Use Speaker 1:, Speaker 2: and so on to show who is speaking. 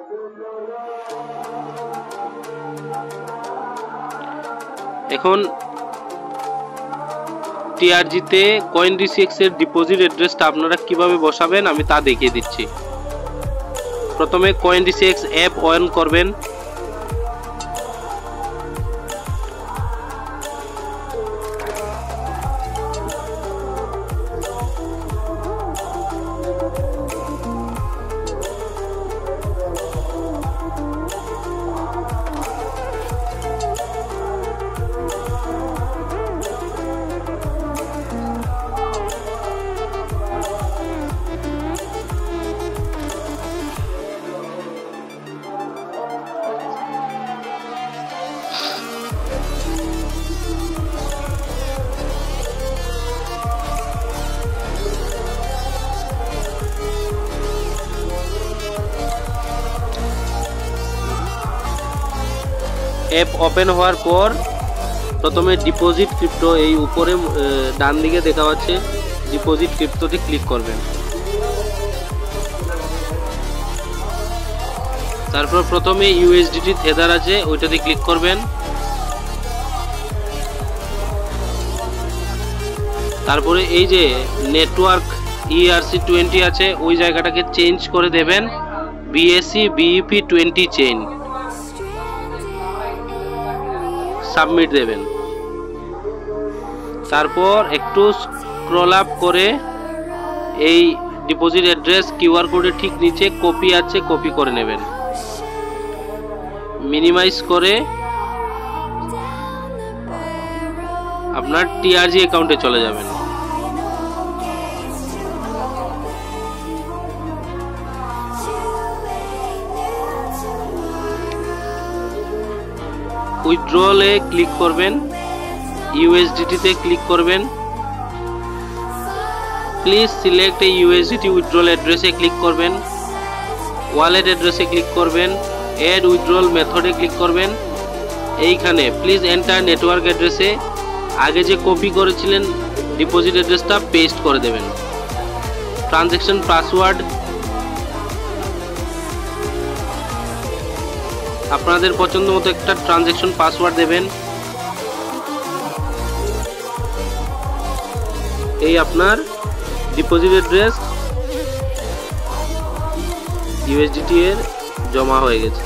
Speaker 1: এখন টিআরজি তে CoinDCX এর ডিপোজিট অ্যাড্রেসটা আপনারা কিভাবে বসাবেন আমি তা দেখিয়ে দিচ্ছি। প্রথমে CoinDCX অ্যাপ অন করবেন। অ্যাপ ওপেন হওয়ার পর প্রথমে ডিপোজিট ক্রিপ্টো, এই উপরে ডান দিকে দেখা যাচ্ছে ডিপোজিট ক্রিপ্টোতে ক্লিক করবেন। তারপর প্রথমে ইউএসডিটি থেদার আছে ওইটাতে ক্লিক করবেন। তারপরে এই যে নেটওয়ার্ক ERC20 আছে ওই জায়গাটাকে চেঞ্জ করে দেবেন BSC BEP20 চেইন, সাবমিট দেবেন। তারপর একটু স্ক্রল আপ করে এই ডিপোজিট অ্যাড্রেস কিউআর কোডের ঠিক নিচে কপি আছে, কপি করে নেবেন। মিনিমাইজ করে আপনার টিআরজি অ্যাকাউন্টে চলে যাবেন। উইথড্রলে ক্লিক করবেন, USDT তে ক্লিক করবেন। Please select A USDT withdrawal অ্যাড্রেসে ক্লিক করবেন। ওয়ালেট অ্যাড্রেসে ক্লিক করবেন। অ্যাড উইথড্রল মেথডে ক্লিক করবেন। এইখানে প্লিজ এন্টার নেটওয়ার্ক অ্যাড্রেসে আগে যে কপি করেছিলেন ডিপোজিট অ্যাড্রেসটা পেস্ট করে দেবেন। ট্রানজ্যাকশন পাসওয়ার্ড আপনাদের পছন্দ মতো একটা ট্রানজ্যাকশন পাসওয়ার্ড দেবেন। এই আপনার ডিপোজিট অ্যাড্রেস USDT এর জমা হয়ে গেছে।